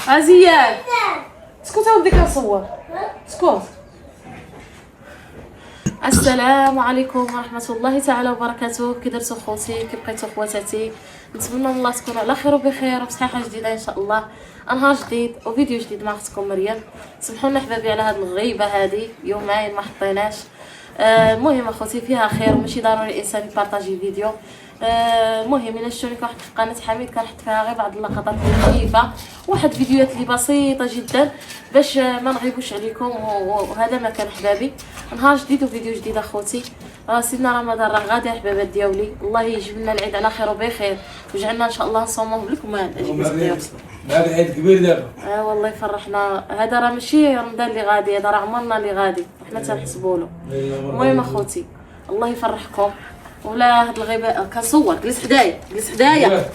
عزيان اسكت اوديك نصور. اسكت. السلام عليكم ورحمه الله تعالى وبركاته. كي درتو خوتي؟ كي بقيتو خواتاتي؟ نتمنى من الله تكونوا على خير وبخير وبصحه جديده ان شاء الله. نهار جديد وفيديو جديد مع اختكم مريم. سمحوا حبابي على هذه الغيبه، هذه يومين ما حطيناش. المهم اخوتي فيها خير وماشي ضروري الانسان يبارطاجي فيديو. المهم الا شفتوني كنحط في قناه حميد كنحط فيها غير بعض اللقطات خفيفه، واحد فيديوهات اللي بسيطه جدا باش ما نغيبوش عليكم. وهذا ما كان حبابي، نهار جديد وفيديو جديد اخوتي. سيدنا رمضان راه غادي حبابات ديالي، الله يجيب لنا العيد على خير وبخير ويجعلنا ان شاء الله نصوموه لكم. هذا العيد كبير دابا. والله يفرحنا. هذا راه ماشي رمضان اللي غادي، هذا راه عمرنا اللي غادي وحنا تنحسبوا له. المهم اخوتي الله يفرحكم. ولا هاد الغيبه كنصور. جلس حدايا جلس حدايا.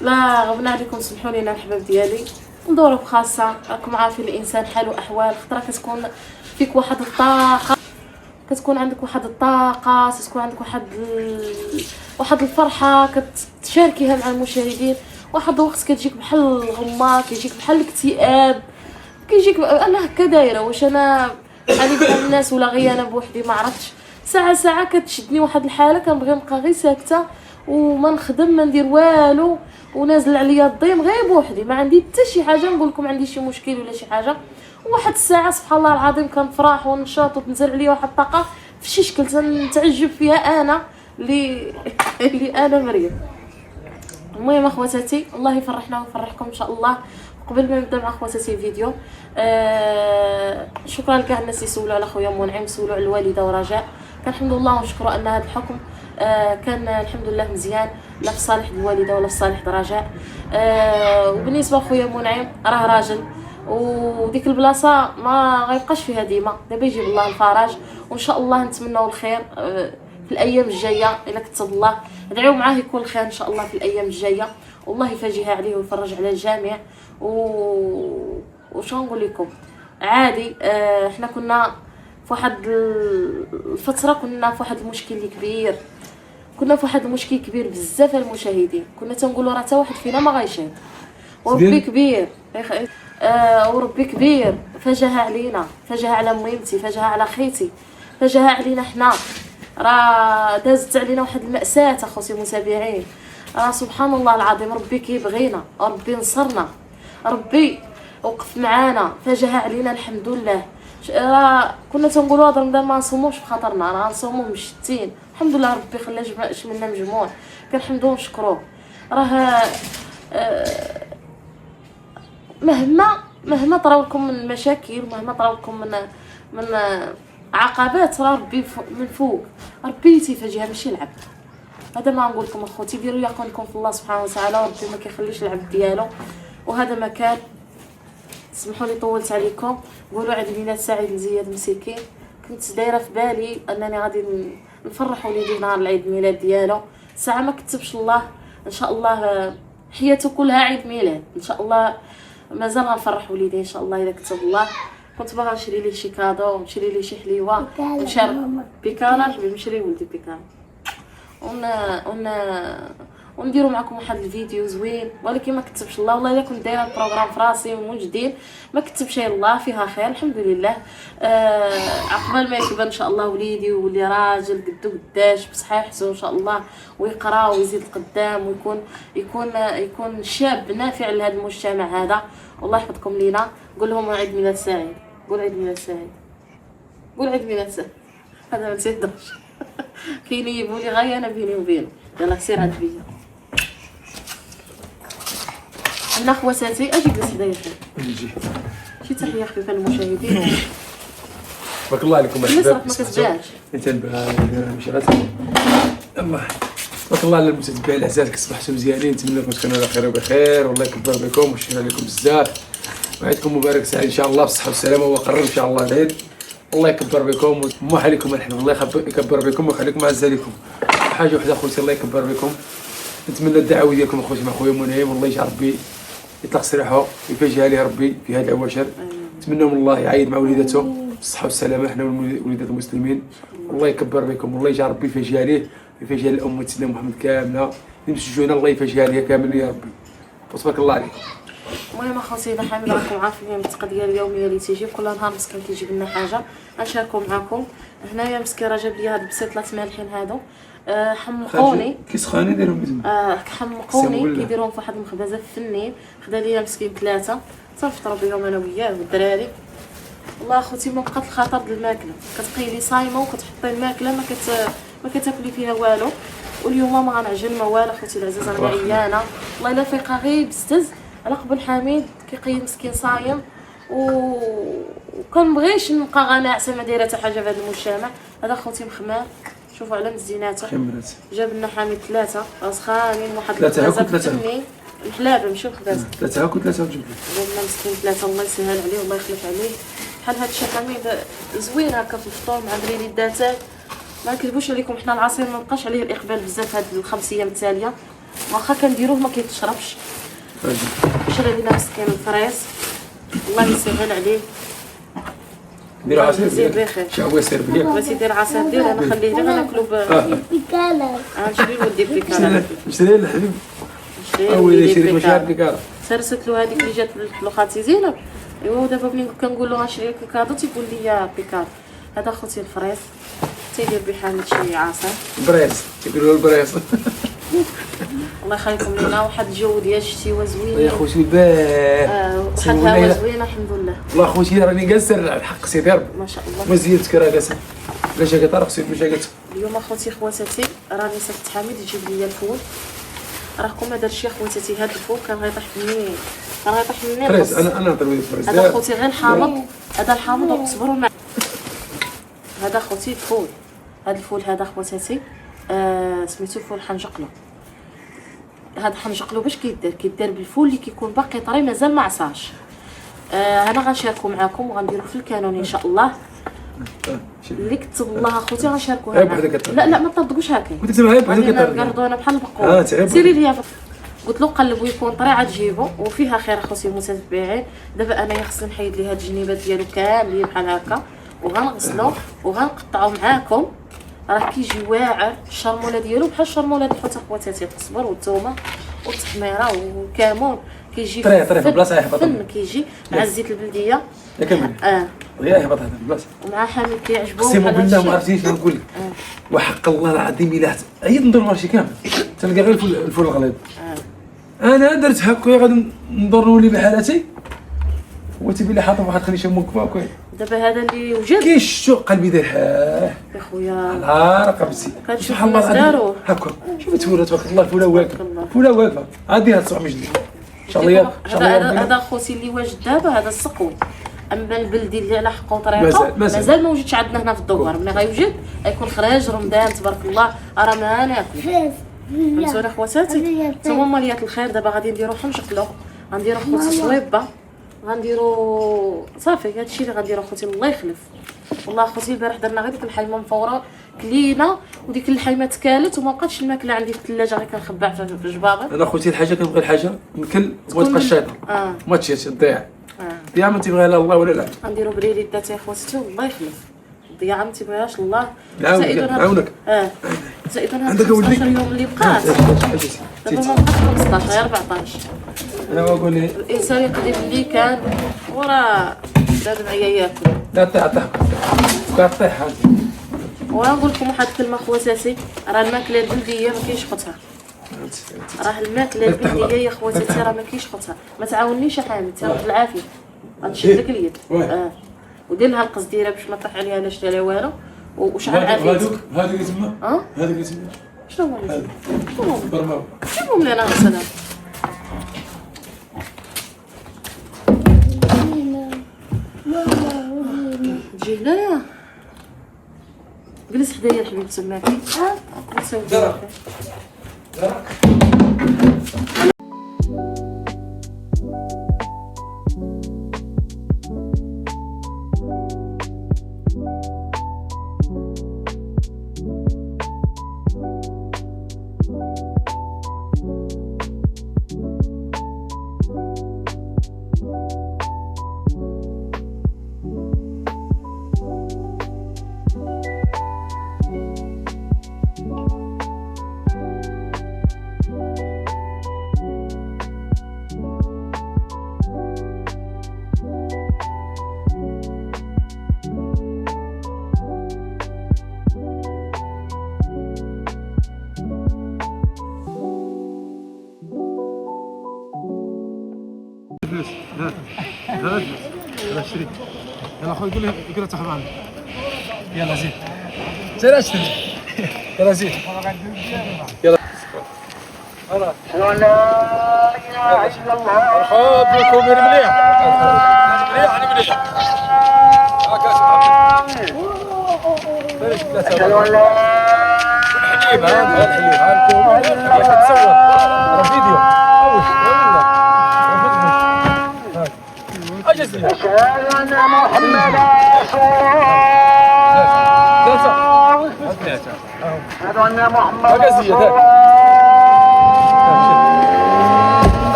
لا غبنا عليكم، سمحوا لينا الحباب ديالي. ندورو بخاصه، راكم عارفين الانسان حال واحوال. خطره كتكون فيك واحد الطاقه، كتكون عندك واحد الطاقه، تكون عندك واحد الفرحه كتشاركيها مع المشاهدين. واحد الوقت كتجيك بحال الغمه، كيجيك بحال الاكتئاب، كيجيك انا هكا دايره. واش انا بحالي بحال الناس ولا غير انا بوحدي؟ ما عرفتش. ساعه كتشدني واحد الحاله كنبغي نبقى غير ساكته وما نخدم ما ندير والو، ونازل عليا الضيم غير بوحدي، ما عندي حتى شي حاجه نقول لكم عندي شي مشكل ولا شي حاجه. واحد الساعه سبحان الله العظيم كنفرح ونشاط وتنزل عليا واحد الطاقه في شي شكل تنتعجب فيها انا اللي انا مريم. المهم اخواتاتي الله يفرحنا ويفرحكم ان شاء الله. قبل ما نبدا مع اخواتاتي الفيديو، شكرا لكاع الناس اللي سولوا على خويا منعم، سولوا على الوالده ورجاء. كنحمد الله ونشكروا ان هذا الحكم كان الحمد لله مزيان، لا في صالح الوالده ولا في صالح رجاء. وبالنسبه لخويا منعم راه راجل، وديك البلاصه ما غيبقاش فيها ديما. دابا يجيب الله الفرج وان شاء الله نتمنوا الخير في الايام الجايه. الا كتب الله ادعيو معاه يكون الخير ان شاء الله في الايام الجايه، والله يفرجها عليه ويفرج على الجميع. وشنو نقول لكم، عادي. احنا كنا في واحد الفتره كنا في واحد المشكل كبير، كنا في واحد المشكل كبير بزاف المشاهدين. كنا تنقولوا راه حتى واحد فينا ما غايشهد، وربي كبير. وربي كبير فجاها علينا، فجاها على ميمتي، فجاها على خيتي، فجاها علينا حنا. راه دازت علينا واحد المأساة اخوتي المتابعين. سبحان الله العظيم، ربي كيبغينا، ربي نصرنا، ربي وقف معانا، فجاها علينا الحمد لله. كنا تنقولوا هذا رمضان ما نصوموش بخاطرنا، راه نصوموه مشتين. الحمد لله ربي خلى شملنا مجموع، كنحمدوه ونشكروه. راه مهما طراو لكم من مشاكل، مهما طراو لكم من عقبات، راه ربي من فوق، ربي تيفاجئها ماشي العبد. هذا ما نقول لكم اخوتي، ديروا يقينكم في الله سبحانه وتعالى، وربي ما كيخليش العبد ديالو. وهذا ما كان. سمحوا لي طولت عليكم. قولوا عيد ميلاد سعيد لزياد مسكين. كنت دايره في بالي انني غادي نفرح وليدي نهار العيد ميلاد ديالو. ساعه ما كتبش الله ان شاء الله حياته كلها عيد ميلاد ان شاء الله. مازال غنفرح وليدي ان شاء الله اذا كتب الله. كنت باغا نشري ليه شي كادو ونشري ليه شي حليوه ونشارك بيكالا. حبيبي نشري ولدي بيكالا ونديروا معكم واحد الفيديو زوين. ولكن ما كتبش الله. والله الا كنت دايره البروغرام في راسي ومن جديد ما كتبش الله فيها خير الحمد لله. عقبال ما يكبر ان شاء الله وليدي ويولي راجل قدو قداش بصحيحته ان شاء الله، ويقرا ويزيد القدام ويكون شاب نافع لهذا المجتمع هذا. والله يحفظكم لينا. قول لهم عيد ميلاد سعيد. قول عيد ميلاد سعيد. قول عيد ميلاد سعيد. هذا ما تيهضرش. كينيبوا لي غير انا بيني وبينه. يلا سير عاد بيا. انا خواتاتي اجي جلس حدايا. نجي شي تحيه خفيفه للمشاهدين. بارك الله عليكم احباب. ما كتبانش انت ماشي غير الله. بارك الله على المتابعين الاعزاء، كتصبحوا مزيانين. نتمنى لكم تكونوا على خير وبخير، والله يكبر بكم ويشفي عليكم بزاف، وعيدكم مبارك سعيد ان شاء الله بالصحه والسلامه. وقرب ان شاء الله العيد، الله يكبر بكم وما عليكم الحمد. الله يكبر بكم ويخليكم عز عليكم. حاجه وحده اخوتي، الله يكبر بكم. نتمنى الدعوه ديالكم اخوتي مع خويا منعم، والله يجعل ربي يطلق سراحه ويفاجئها ليه ربي في هذه العواشر. نتمنى من الله يعيد مع وليدته بالصحه والسلامه، احنا وليدات المسلمين. والله يكبر بكم، والله يجعل ربي يفاجئها ليه يفاجئها الأمة سيدنا محمد كاملة، نمسجونا الله يفاجئها ليها كامل يا ربي، وتبارك الله عليك. المهم اخوتي اذا حامل راكم عارفين التقضيه اليوميه اللي تيجي كل نهار مسكين كيجيب لنا حاجه غنشاركو معكم. هنايا مسكين راه جاب لي هاد البسيطلات مالحين هادو حمقوني كيسخاني دايرهم بزاف. حمقوني كيديروهم في واحد المخبزه في النيل، خدا ليا مسكين 3 صنفطروا بهم انا وياه والدراري. والله اخوتي ما بقات الخطر د الماكله، كتبقيلي صايمه وكتحطي الماكله ما كتاكلي فيها والو. واليوم ما غنعجن ما والو اخوتي العزيز، انا عيانه والله الا فايقه غير بزز على قبل حميد كيقيم مسكين صايم وكنبغيش نبقى غناعسه ما دايره حتى حاجه في هذا المجتمع هذا. خوتي مخمار شوفوا على مزيناته، جاب لنا حميد 3 سخانين واحد 3 الحلابه ماشي الخبازه 3 هاكو 3 وجبت جاب لنا مسكين 3 الله يسهل عليه والله يخلف عليه. بحال هاد الشيء حميد زوين هكا في الفطور مع دريري الداتاي. ما نكذبوش عليكم حنا العصير ما بقاش عليه الاقبال بزاف هاد ال5 ايام التاليه، واخا كنديروه ما كيتشربش. شرا لينا مسكين الفريز الله يسهل عليه. نديرو عصير بخير شعبوه سير بيا بغيتي دير عصير دير انا خليه لي غناكلو بيكالا. غنشري ودي بيكالا نشري الحبيب نشري ويلي شري مشاعر بيكالا. سرست له هذيك اللي جات له خالتي زينب. ايوا دابا ملي كنقول له غنشري لك كادو تيقول لي بيكالا. هذا خوتي الفريز تيدير بحال شي عصير بريس تيقولوا البريس. الله يخليكم لينا واحد الجو ديال الشتي زوين يا خوتي البارح بحال الهوا زوينه الحمد لله. والله خوتي راني جالس الحق سيدي ربي ما شاء الله وزينتك راه جالسه لا جا طارق سيد مشا قالت اليوم اخوتي خواتاتي راني سبت حميد يجيب لي الفول. راكم ما دارش خواتاتي هذا الفول كان غيطيح مني فريز. انا نضرب فريز هذا خوتي غير الحامض، هذا الحامض وتصبروا معاه. هذا خوتي الفول، هذا الفول هذا خواتاتي سميتو فول حنجقلو. هذا حنجقلو باش كيدار بالفول اللي كيكون باقي طري مازال ما عصاش. انا غنشاركو معكم وغنديرو في الكانون ان شاء الله. اللي كتب الله اخوتي غنشاركوها معكم. لا ما تطبقوش هكا قلت لك هاي بحال نقردو انا بحال البقور سيري ليا. قلت له قلبو يكون طري عاد جيبو وفيها خير اخوتي المتتبعين. دابا انايا خصني نحيد ليه هاد الجنيبات ديالو كاملين بحال هكا وغنغسلو وغنقطعو معاكم. راه كيجي واعر الشرموله ديالو بحال الشرموله د الحوت اخواتاتي، القزبر والثومه والتحميره والكمون كيجي طري في بلاصه يحبط كيجي مع الزيت البلديه يكمل غير يحبط هذا البلاصه ومع حامل كيعجبو. اقسم بالله ما عرفتيش نقول لك وحق الله العظيم الا عيط ندور مارشي كامل تلقى غير الفول الغليظ. انا درت هكا غادي ندور نولي بحالتي وتبي لي حاطط واحد خليه شمو كفاكو. دابا هذا اللي وجد كيشو قلبي دار يا خويا العارقه بزي كنشوف الناس داروا هكا. شوف تفوله تبارك الله الفوله واقفه فوله واقفه غاديها 900 جنيه ان شاء الله. هذا خوتي اللي واجد دابا هذا السقوي. اما البلدي اللي على حقه طريقه مازال ما وجدش عندنا هنا في الدوار. ملي غيوجد غيكون خراج رمضان تبارك الله راه ما ناكل. فهمتونا خواتاتي نتوما ماليات الخير. دابا غادي نديرو حنجقلو غنديرو خوتي صويبه غنديرو صافي هادشي اللي غنديرو خوتي الله يخلف. والله خوتي البارح درنا غير ديك الحيمه مفوره كلينا وديك الحيمه تكالت وما بقاتش الماكله عندي في الثلاجه غير كنخبع في جبابي. انا خوتي الحاجه كنبغي الحاجه نكل وتبقى الشيطان ما تشيش تضيع يا ما تبغيها لا الله ولا لا. غنديرو بريلي داتي خواتاتي والله يخلف الضياعه ما تبغيهاش الله. نعاونك زائدون هاد 15 يوم اللي بقات دابا ما بقاش 15 غير 14. انا نقول لي الانسان يقدر اللي كان وراه لازم ياكل. لا طيح هذه. ونقول لكم واحد الكلمه خواتاتي راه الماكله البلديه ما كاينش خوتها. راه الماكله البلديه يا خواتاتي راه ما كاينش خوتها. ما تعاونيش يا حامد تاخذ العافيه غنشد لك اليد ودير لها القصديره باش ما طيح عليها لا شتا لا والو وشعل عافيتك. هذا اللي تما هذا اللي تما شنو هو برماو شنو ملي انا غسلها تجي هنايا جلس حدايا الحبيب تماكي يلا اشتري. يلا خويا قول له تحب عندك. يلا زيد. سير اشتري. يلا زيد. يلا. لا اله الا الله. مرحبا بكم مليح. مليح مليح. أشهد أن لا حليب هذا تصور فيديو أشهد أن محمدا رسول الله أشهد أن محمدا رسول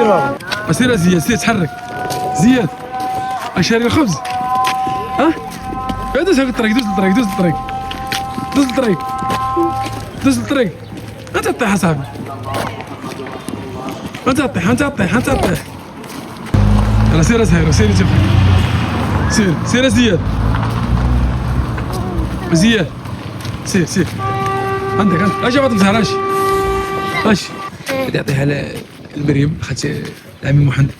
الله أسير زياد سير تحرك زياد أشاري الخبز ها؟ دوس على الطريق دوس الطريق دوس الطريق دوس الطريق دوس الطريق أنت تطيح يا صاحبي أنت تطيح أنت تطيح أنت تطيح يلا سير سير سير شوف سير سير زياد زياد سير سير عندك عندك أجي ما تمسح اش اش بدي أعطيها لمريم أخذت لعمي محمد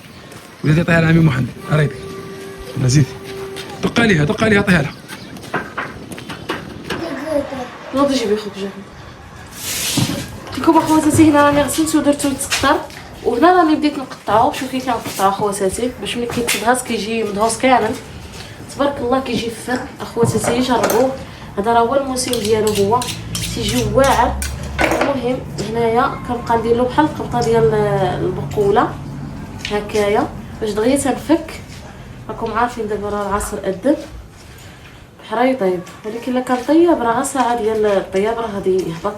بدي أعطيها لعمي محمد أريدك زيد دق عليها دق عليها عطيها لها نوض جيبي خوك جاهز لكم اخواتاتي هنا راني غسلت ودرت السكر وهنا راني بديت نقطعو شوفي كنقطعو اخواتاتي باش ملي كيتبهز كيجي مدهوس كامل تبارك الله كيجي فخ اخواتاتي جربوه هذا راه هو الموسم ديالو هو تيجي واعر المهم هنايا كنبقى ندير له بحال القبطه ديال البقوله هكايا باش دغيا تنفك راكم عارفين دابا راه العصر أذن بحال يطيب ولكن الا كان طيب راه ساعه ديال الطياب راه غادي يهبط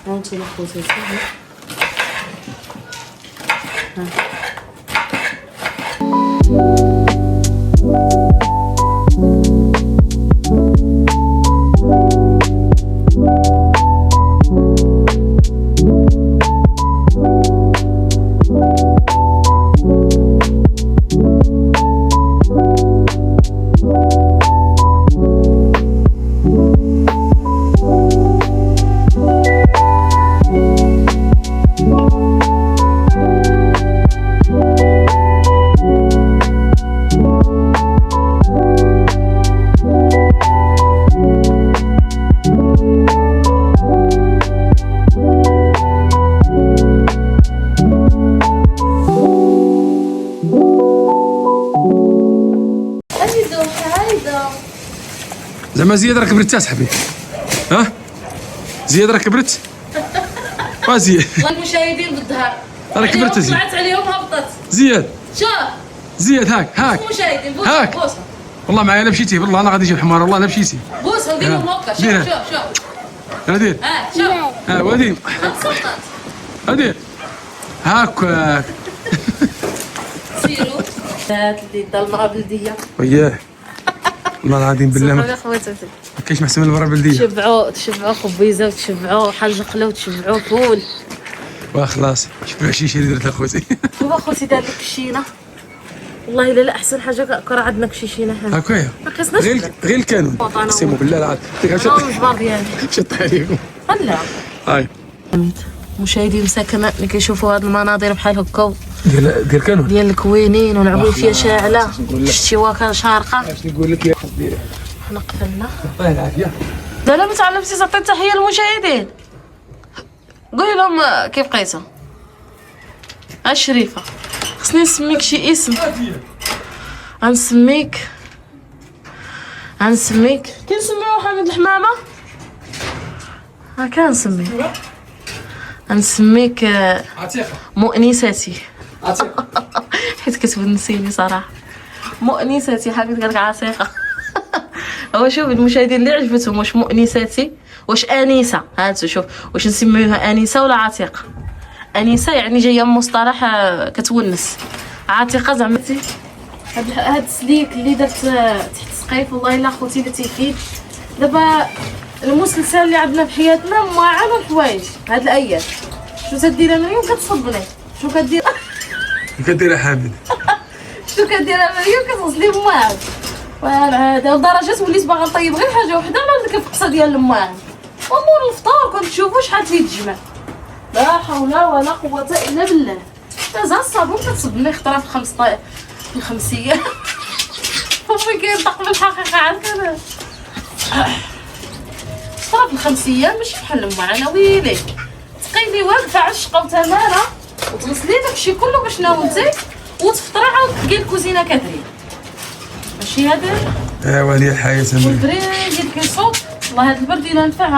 ها نتوما خواتاتي زعما زياد راه كبرت صاحبي ها زياد راه كبرت زياد والله المشاهدين بالظهر راه كبرت زياد طلعت عليهم هبطت زياد شوف زياد هاك المشاهدين هاك. بوسه والله معايا انا مشيتي والله انا غادي نجيب حمار والله انا مشيتي بوسه نديرهم هكا شوف ديرها. شوف شوف هادير شوف وهادي تسلطت هادير هاك سيروا اللي دا المراه بلديه وياه والله العظيم بالله ما خواتاتي كاينش محسن من المراه البلديه تشبعوا خبيزه وتشبعوا حاجه قله وتشبعوا فول وخلاص شوفوا العشيشه اللي درتها خوتي شوف اخوتي دار لك الشينه والله الا لا احسن حاجه كرا عندنا كشيشينه هنا هكايا ما خصناش غير الكانون سيمو بالله العظيم المجبر ديالي شط عليكم لا هاي مشاهدين مساكنه اللي كيشوفوا هاد المناظر بحال هكا ديال كانون ديال الكوينين ولعبوا فيها شاعله شتي واكا شارقه اش نقول لك يا خديري حنا قفلنا الله العافيه لا لا ما تعلمتي تعطي تحيه للمشاهدين قولي لهم كيف بقيتوا شريفه خصني نسميك شي اسم غنسميك كنسميو حمد الحمامه هكا غنسميك عتيقه مؤنستي عتيقه حيت كتونسيني صراحه مؤنستي حبيت قالك عتيقه هو شوف المشاهدين اللي عجبتهم واش مؤنستي واش انسه هاتو شوف واش نسميوها انسه ولا عتيقه انسه يعني جايه من مصطلح كتونس عتيقه زعما هاد السليك اللي درت تحت السقيف والله الا خوتي لا تيفيد دابا المسلسل اللي عندنا في حياتنا معانا الحوايج هاد الايام شو تدير مريم كتصبني شو كدير كدير حامد شو كدير مريم كتغسلي الماعن والعاده لدرجه وليت باغا نطيب غير حاجه وحده على ديك الفقصه ديال الماعن ومور الفطور كنت تشوفوا شحال تيتجمع لا حول ولا قوه الا بالله. هذا الصابون كتصب لي خطره في الخمسيه. وفين كينطق بالحقيقه عاد انا خطره في الخمسيه ماشي بحال ما انا ويلي تقيلي واقفه على الشقه وتماره وتغسلي داكشي كله باش ناولتي وتفطري عاود تلقاي الكوزينه كتري. ماشي هذا ايوا هي الحياه والبريد اللي كيصوب. والله هذا البرد الا نفع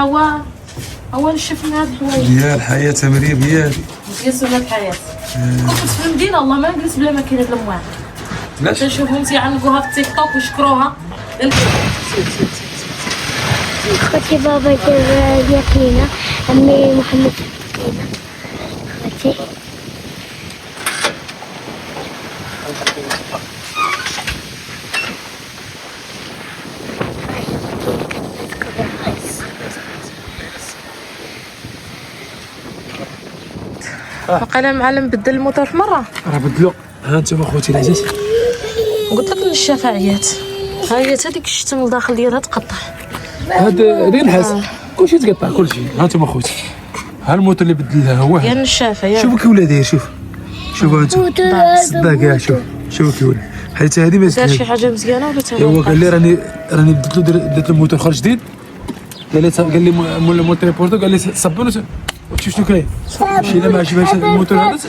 هو نشف من هاد الحوايج. هي الحياه مريم هي هذه. هي سنة الحياة. كنت في المدينة والله ما نجلس بلا ماكينة الماء. علاش؟ تنشوفهم يعلقوها في التيك توك ويشكروها. اخوتي بابا دار يقينا عمي محمد يقينا اخوتي. وقال معلم بدل الموتور في مرة. راه بدلو. ها انتم اخوتي العزاز. قلت لك النشافة عيات. ها هي هذيك الشتم لداخل ديالها تقطع. هذا ديال الحاس كلشي تقطع كلشي. ها انتم اخوتي. ها الموتور اللي بدلها هو. يا النشافة يا. شوفوا كي ولا داير شوف. شوفوا انتم. صدق شوفوا كي ولا. حيت هذه ما دار شي حاجة مزيانة ولا تا هو قال لي راني بدلت له موتور خرج جديد. قال لي مول الموتور بورتو قال لي صبن وشوف شنو كاين. شي الا ما عجبهاش الموتور هذا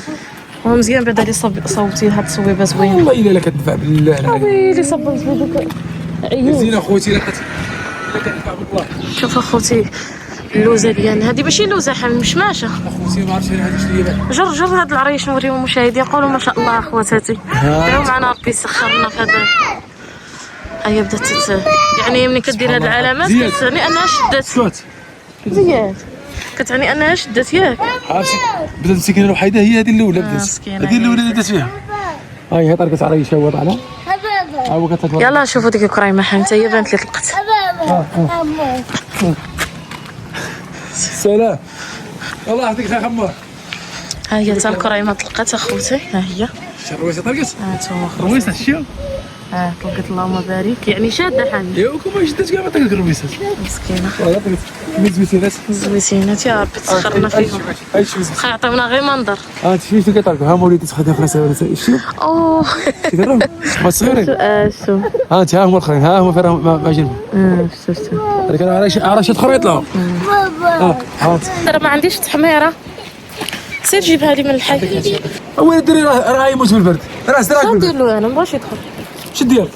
هو مزيان بعدا اللي صوبتي هاد التصويبه زوينه. والله الا كتنفع بالله العلي. ويلي صبرت بدوك عيون. زين اخوتي الا كتنفع بالله. شوف اخوتي اللوزه ديالنا هذه ماشي لوزه حامي مشماشه. اخوتي ما عرفتش هذه شنو هي. جر هاد العريش نوريو المشاهدين يقولوا ما شاء الله اخواتاتي. داو معنا ربي يسخرنا في هذا. هي بدات يعني ملي كدير هاد العلامات كتعني انها شدات. سكوت مزيان كتعني انها شدات ياك. عرفتي بدات مسكينه الوحيده هي هذه الاولى بدات. هذه الاولى اللي دات فيها. هاي طرقت عريشه هو طالع. هو كتطلع. يلا شوفوا ديك الكريمه حامته هي بانت لي طلقت. سلام الله يعطيك خير خمار. ها هي حتى الكريمه طلقت اخوتي. ها هي الرويسه طلقت. ها انتم الرويسه شتيها. طلقت اللهم بارك يعني شاده حامي. يا وكما شدات كاع ما طلقت الرويسه. مسكينه. الله يعطيك مزمتينات. زوينات يا ربي تسخرنا فيهم. هاي شوف خا يعطيونا غير منظر. شوفي فين كيطلقوا. ها موليتي تخدم في راسها شوف. اوه كيديروا ما صغيرين. شوف انت ها هما الاخرين ها هما فين ما جنبهم. شفت هذيك عراشات اخرى يطلعوا. ترى ما عنديش تحميره. سير جيبها لي من الحي. وين الدري راه يموت بالبرد. راه سراك شنو ندير بالبرد. له انا ما بغاش يدخل. شو دير؟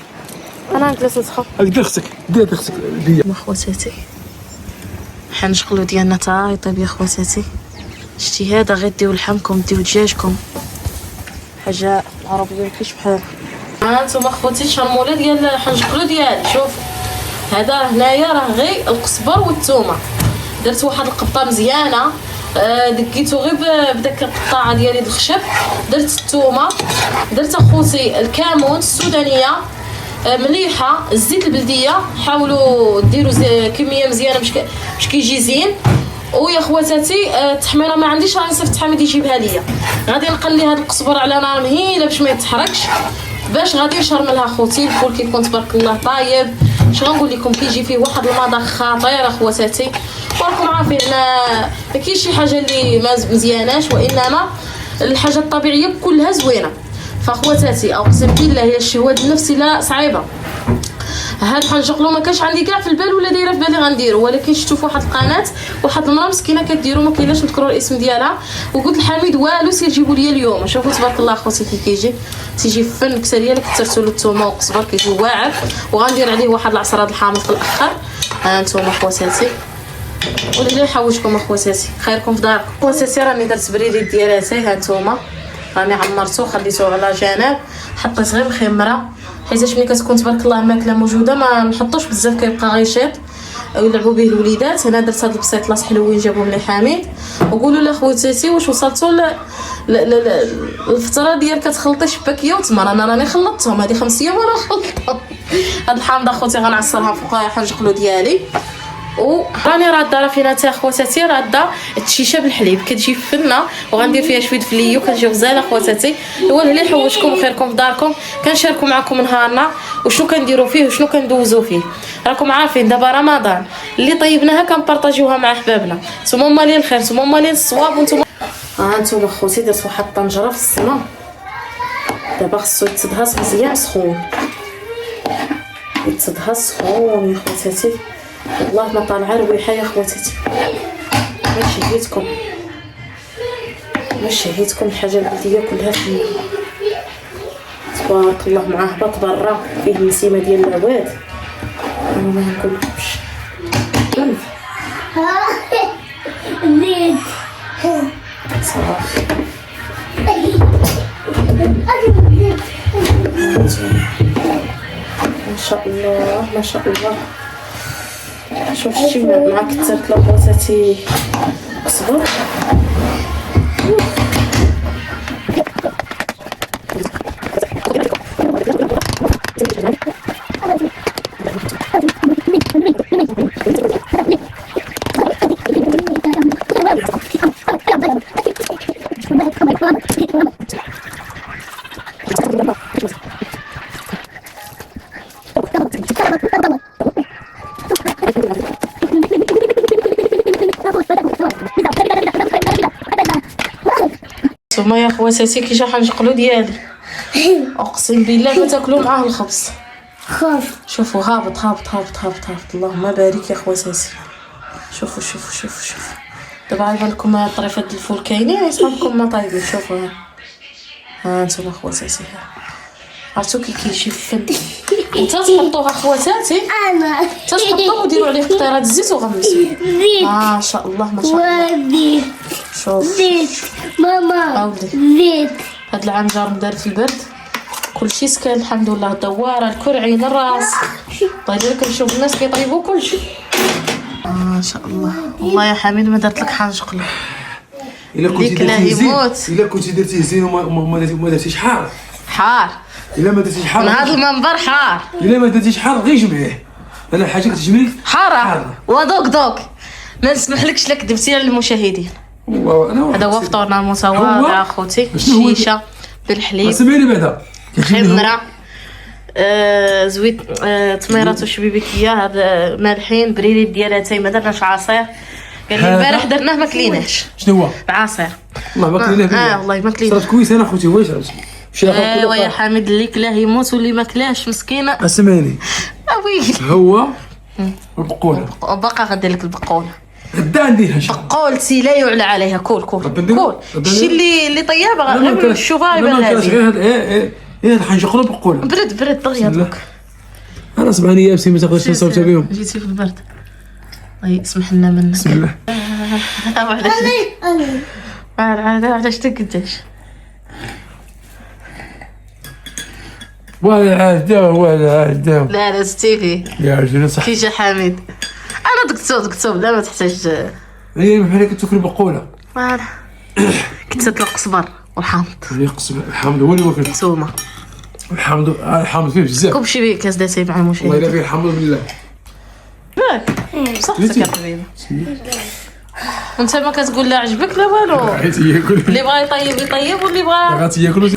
انا نجلس ندخل. دير اختك دير اختك ديا. خواتاتي حنشغلو ديالنا تا يطيب يا خواتاتي. شتي هذا غير ديو لحمكم ديو دجاجكم حاجه العربيه مكاينش بحال. ها انتم اخوتي الشرموله ديال حنشغلو ديالي. شوف هذا هنايا راه غير القزبر والثومه. درت واحد القبطه مزيانه دقيتو غير بداك القطاعه ديالي د الخشب. درت الثومه درت اخوتي الكمون السودانيه مليحه. الزيت البلديه حاولوا ديروا كميه مزيانه باش كيجي زين. ويا خواتاتي التحميره ما عنديش راني صيفط حميد يجيبها ليا. غادي نقلي هذا القزبر على نار مهيله باش ما يتحرقش باش غادي نشرملها خوتي. الفول كيكون تبارك الله طايب. اش غنقول لكم كيجي فيه واحد المذاق خطير اخواتاتي. وراكم عارفين ما كاينش شي حاجه اللي ما مزياناش وانما الحاجه الطبيعيه كلها زوينه. فاخواتاتي اقسم بالله هي الشهوات النفسي لا صعيبه. هاد حنشغلو ما كانش عندي كاع في البال ولا دايره في بالي غنديرو ولكن شفتو في واحد القناه واحد المراه مسكينه كديرو ما كايناش نذكروا الاسم ديالها وقلت لحميد والو سير جيبوا لي اليوم. شوفوا تبارك الله اخوتي كي كيجي تيجي فن كسريه اللي كثرتو له الثومه والقزبر كيجي واعر. وغندير عليه واحد العصره د الحامض في الاخر. ها انتم اخواتاتي ولله يحوجكم اخواتاتي خيركم في داركم. اخواتاتي راني درت بريدي ديالاتي. ها انتم راني عمرتو خليتو على جنب حطيت غير الخمره حيتاش ملي كتكون تبارك الله الماكله موجوده ما نحطوش بزاف كيبقى غير شيط ويلعبوا به الوليدات. هنا درت هاد البسيط لاص حلوين جابوهم لي حميد. وقولوا لي خواتاتي واش وصلتوا الفتره ديال كتخلطي شباكيه وتمر. انا راني خلطتهم هذه 5 ايام وانا خلطتهم. هاد الحامضه اخوتي غنعصرها فوق حنجقلو ديالي. وراني راده راه فينا تا خواتاتي راده التشيشه بالحليب كتجي فنه وغندير فيها شويه فليو كتجي غزاله خواتاتي. هو اللي يحوشكم وخيركم في داركم كنشاركوا معكم نهارنا وشنو كنديروا فيه وشنو كندوزوا فيه. راكم عارفين دابا رمضان اللي طيبناها كنبارطاجيوها مع احبابنا. نتوما مالين الخير نتوما مالين الصواب وانتم ها انتوما خوتي درت واحد الطنجره في السما، دابا خصو يتدهس مزيان سخون، يتدهس سخون يا خواتاتي. والله ما طالعه رويحه يا خواتاتي. ما شهيتكم الحاجه البلديه كلها فيا تبارك الله. مع هبط برا فيه النسيمه ديال العواد، انا ما نقولكمش. زيد صافي ما شاء الله ما شاء الله. شوف شتي مع كثرت لخواتاتي اصبر. نتوما يا خواتاتي كي جا حنشقلو ديالي اقسم بالله ما تاكلوا معاه الخبز. خاف شوفوا هابط هابط هابط هابط هابط. اللهم بارك يا خواتاتي. شوفوا شوفوا شوفوا شوفوا. دابا غيبان لكم طريفه الفول كاينين يصحابكم ما طايبين. شوفوا ها نتوما خواتاتي. عرفتو كي كيجي الفن انت تحطوها خواتاتي. انا تحطوه وديروا عليه قطيره الزيت وغمسوه. زيد ما شاء الله ما شاء الله. زيد شوف زيد ماما أولي. زيد. هاد العام جا مدار في البرد كلشي سكان الحمد لله. الدواره الكرعين الراس طيب كنشوف الناس كيطيبوا كلشي ما شاء الله. والله يا حميد ما درت لك حنشقلو. الا كنتي ليك لا درتيه زين، يموت. الا كنتي درتيه زين وما درتيش حار، حار الا ما درتيش حار من هذا المنبر حار. الا ما درتيش حار غير جمعيه. انا حاجه كتجبني حاره ودوك دوك. ما نسمحلكش لك كذبتي للمشاهدين. هذا هو فطورنا المتواضع اخوتي. شيشه بالحليب سمعني بعدا خمره زويت تميرات وشبيبيكيه. هذا مالحين بريريد ديالاتي ما درناش عصير. قال لي البارح درناه ما كليناش. شنو هو؟ بعصير والله ما كليناه. والله ما كليناه. صرات كويس انا خوتي. واش ايوا يا حميد اللي كلاه يموت واللي ما كلاش مسكينه. سمعني ويلي هو البقوله باقا غندير لك البقوله. غدا نديرها ان شاء الله. بقولتي لا يعلى عليها. كول الشيء اللي طيابه غير نشوفها يبان لازم. غير هذا هذا حنشقلو بقوله. برد دغيا دوك. انا صبعني يابسين ما تقدرش نصوت بهم. جيتي في البرد. طيب اسمح لنا منك. بسم الله. علاش تقداش ولا عاده لا ستيفي يا رجل صح. كي جا حميد انا دكتور لا ما تحتاج. هي بحال هكا تاكل بقوله. كنت تطلق الصبر والحامض. يقسم الحمد هو اللي واكل. نتوما الحمد فيه بزاف. كوب شي كاس داتاي مع والله المشاهدين. الا فيه الحمد لله. صحتك يا حبيبي. وانت ما كتقول لا عجبك لا والو. بغيت ياكل اللي بغى يطيب واللي بغى بغات ياكل